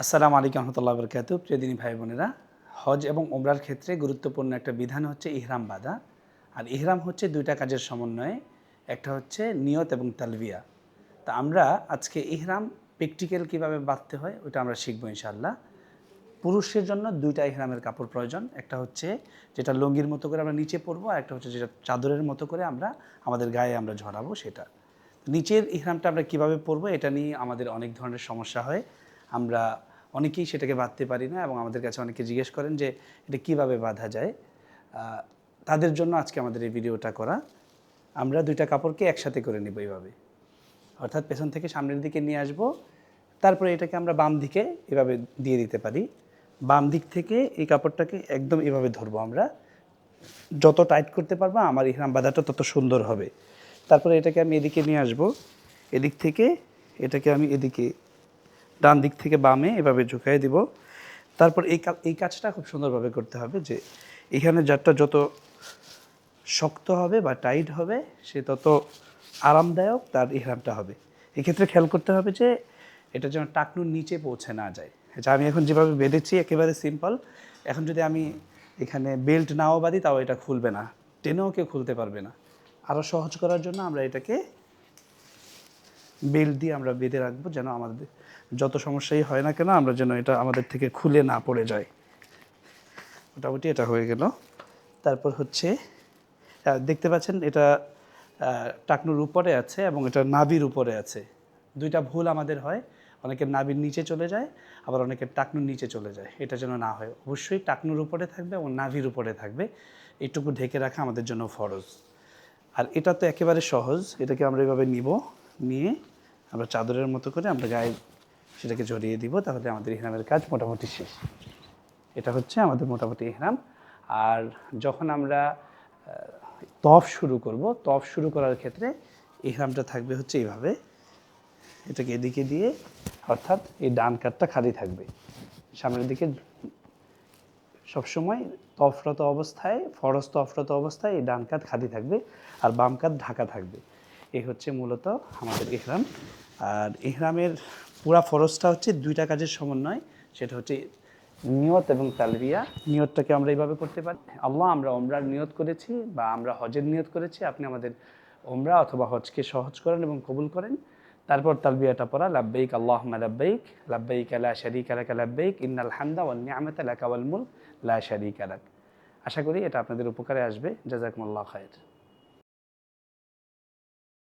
আসসালামু আলাইকুম রহমতুল্লাহ বরকাত। প্রিয় দিনী ভাই বোনেরা, হজ এবং ওমরার ক্ষেত্রে গুরুত্বপূর্ণ একটা বিধান হচ্ছে ইহরাম বাঁধা। আর ইহরাম হচ্ছে দুইটা কাজের সমন্বয়ে, একটা হচ্ছে নিয়ত এবং তালবিয়া। তা আমরা আজকে ইহরাম প্র্যাকটিক্যাল কীভাবে বাঁধতে হয় ওটা আমরা শিখবো ইনশাআল্লাহ। পুরুষের জন্য দুইটা ইহরামের কাপড় প্রয়োজন, একটা হচ্ছে যেটা লুঙ্গির মতো করে আমরা নিচে পরবো, আর একটা হচ্ছে যেটা চাদরের মতো করে আমরা আমাদের গায়ে আমরা ঝরাবো সেটা। নিচের ইহরামটা আমরা কীভাবে পরবো এটা নিয়ে আমাদের অনেক ধরনের সমস্যা হয়। আমরা অনেকেই সেটাকে বাঁধতে পারি না এবং আমাদের কাছে অনেকে জিজ্ঞেস করেন যে এটা কীভাবে বাঁধা যায়। তাদের জন্য আজকে আমাদের এই ভিডিওটা করা। আমরা দুইটা কাপড়কে একসাথে করে নেব এইভাবে, অর্থাৎ পেছন থেকে সামনের দিকে নিয়ে আসব, তারপরে এটাকে আমরা বাম দিকে এভাবে দিয়ে দিতে পারি। বাম দিক থেকে এই কাপড়টাকে একদম এভাবে ধরবো আমরা। যত টাইট করতে পারবো আমার ইহরাম বাঁধাটা তত সুন্দর হবে। তারপরে এটাকে আমি এদিকে নিয়ে আসব, এদিক থেকে এটাকে আমি এদিকে ডান দিক থেকে বামে এভাবে ঝুঁকাই দিব। তারপর এই কাজটা খুব সুন্দরভাবে করতে হবে যে এখানে যারটা যত শক্ত হবে বা টাইট হবে সে তত আরামদায়ক তার ইহরামটা হবে। এক্ষেত্রে খেয়াল করতে হবে যে এটা যেন টাকনুর নিচে পৌঁছে না যায়। আচ্ছা, আমি এখন যেভাবে বেঁধেছি একেবারে সিম্পল। এখন যদি আমি এখানে বেল্ট নাও বাঁধি তাও এটা খুলবে না, টেনেও কেউ খুলতে পারবে না। আরও সহজ করার জন্য আমরা এটাকে বেল্ট দিয়ে আমরা বেঁধে রাখবো, যেন আমাদের যত সমস্যাই হয় না কেন আমরা যেন এটা আমাদের থেকে খুলে না পড়ে যায়। মোটামুটি এটা হয়ে গেল। তারপর হচ্ছে দেখতে পাচ্ছেন এটা টাকনুর উপরে আছে এবং এটা নাভির উপরে আছে। দুইটা ভুল আমাদের হয়, অনেকের নাভির নিচে চলে যায়, আবার অনেকের টাকনুর নিচে চলে যায়। এটা যেন না হয়, অবশ্যই টাকনুর উপরে থাকবে এবং নাভির উপরে থাকবে। এইটুকু ঢেকে রাখা আমাদের জন্য ফরজ। আর এটা তো একেবারে সহজ। এটাকে আমরা এভাবে নিয়ে আমরা চাদরের মতো করে আমরা গায়ে সেটাকে জড়িয়ে দিব, তাহলে আমাদের ইহরামের কাজ মোটামুটি শেষ। এটা হচ্ছে আমাদের মোটামুটি ইহরাম। আর যখন আমরা তফ শুরু করার ক্ষেত্রে ইহরামটা থাকবে হচ্ছে এইভাবে, এটাকে এদিকে দিয়ে, অর্থাৎ এই ডান কাতটা খালি থাকবে সামনের দিকে সবসময়। ফরজ তফরত অবস্থায় এই ডান কাত খালি থাকবে আর বাম কাত ঢাকা থাকবে। এই হচ্ছে মূলত আমাদের ইহরাম। আর ইহরামের পুরা ফরজটা হচ্ছে দুইটা কাজের সমন্বয়, সেটা হচ্ছে নিয়ত এবং তালবিয়া। নিয়তটাকে আমরা এইভাবে করতে পারি, আল্লাহ আমরা ওমরার নিয়ত করেছি বা আমরা হজের নিয়ত করেছি, আপনি আমাদের ওমরা অথবা হজকে সহজ করেন এবং কবুল করেন। তারপর তালবিয়াটা পড়া, লাব্বাইক আল্লাহুম্মা লাব্বাইক, লাব্বাইক লা শারীকা লাকা লাব্বাইক, ইন্নাল হামদা ওয়ান নি'মাতা লাকা ওয়াল মুলক লা শারীকা লাক। আশা করি এটা আপনাদের উপকারে আসবে। জাযাকুমুল্লাহু খায়র।